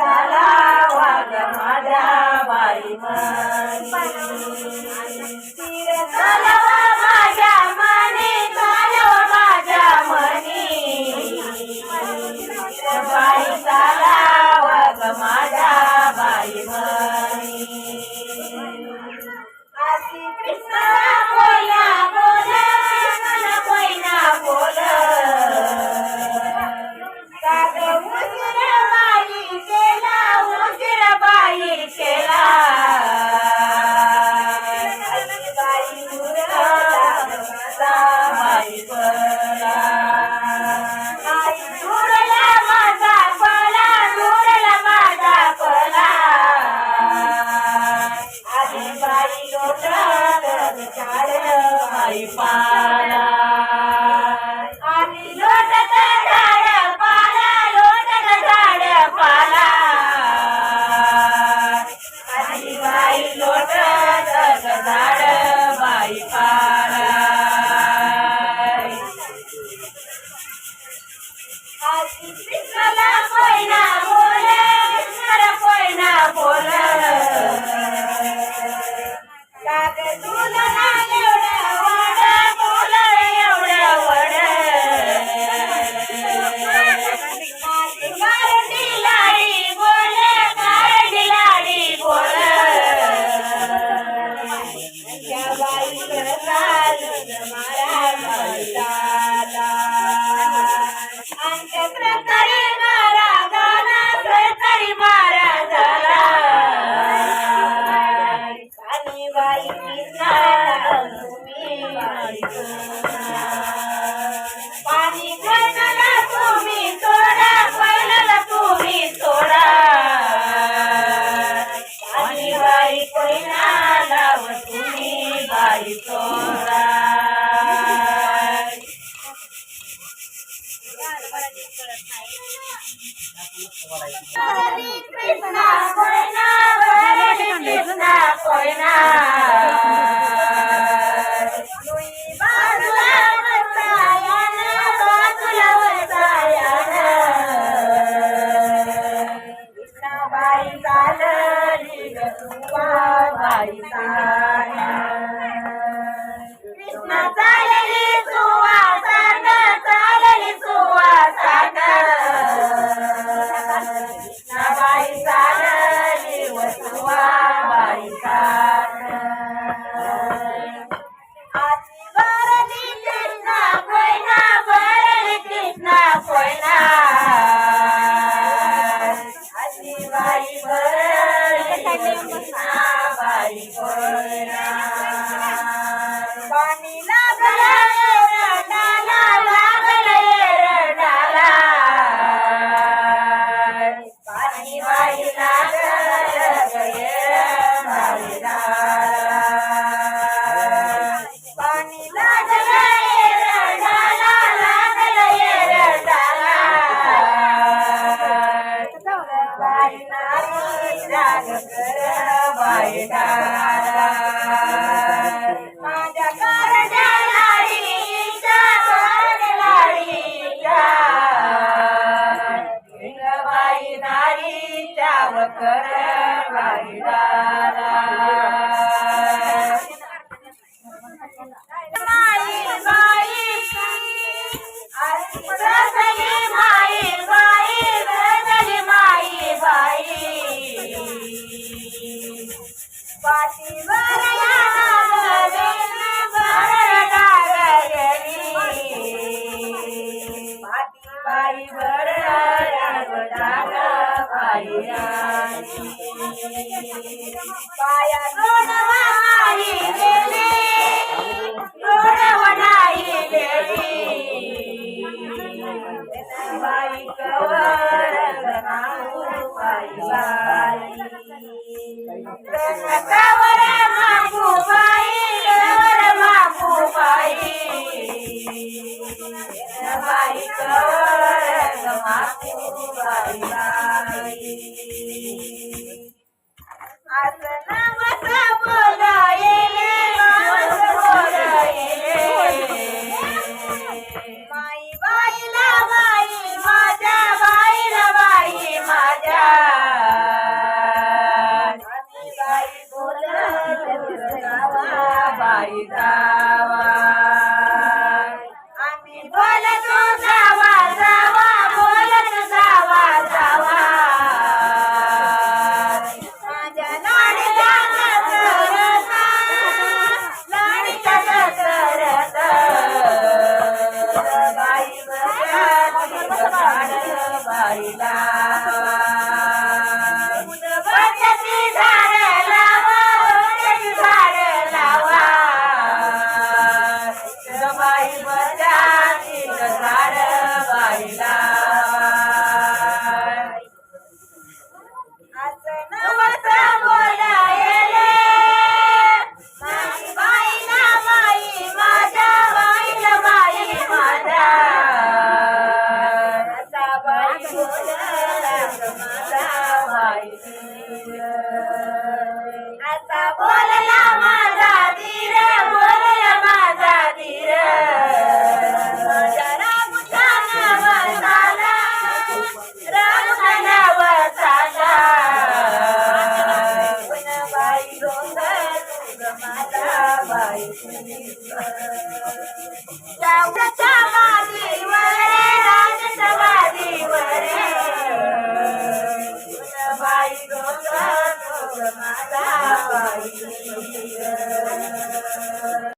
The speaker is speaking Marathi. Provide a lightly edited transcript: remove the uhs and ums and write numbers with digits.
चालावा ग माझ्या बाई स्थिर चालावा माझ्या मनी चालावा माझ्या मनी बाई चालावा ग माझ्या बाई मनी आसी कृष्ण बोला बोला कृष्ण कोयना बोल काग उशीर बाई केला उशीर बाई केला बाई दुर्गा बाई बला बाई दुरला माझा पला दुरला माझा पला आधी बाई लोटत झाड बाई पाला आधी लोटत झाड पाला लोटत झाड पाला आधी बाई लोटत झाड बाई पाला आधी कृष्णाला कोयना बोल कृष्णाला कोयना बोल काग तुला एवढं वड तुला एवढं वड कारडी लाडी बोल कारडी लाडी बोल त्या बाई करताल मारा बाईला अंतप्रतरी मारा गाना प्रतरी मारा झाला आणि बाई पाणी कोयनाला तुम्ही सोडा कोयनाला तुम्ही सोडा आणि बाई कोयनाला तुम्ही बाई सोडा कृष्णा कोयना कृष्णा कोयना बाजूला वसायान बाजूला वसायान कृष्णाबाई चालली ग तुवा बाई कृष्णा चालली सुवासात चालली सुवासात कृष्णाबाई चालली वसुवा बाई आजी बरली कृष्णा कोयना बरली कृष्णा कोयना आजी बाई बरली कृष्णा बाई कोयना पाणी लागल एरडाला लागल एरडाला पाणी बाई लागल एरडाला पाणी लागल एरडाला लागल एरडाला बाई नारी राग कर बाई डाला माझ्या कारड्या लाडीच्या बाई नारीच्या वकर बाई डाला माई बाई रजनी माई बाई रजनी माई बाई पाठीवर लागलेली बरडागलेली पाठी बाई बरडाग बाई पाया रोडवाई गेली रोडवनाई गेली बाई कवर नाऊ बाई कवर मागू बाई कवर मागू बाई बाई कवर मागू बाई आज नवस बोलायले माई बाईला बाई माझ्या बाईला बाई माझ्या बोलला माझा बाई आता बोलला माझा धीर बोलला माझा धीर रामुठाना वसाला रामुठाना वसाला बाई माझा बाई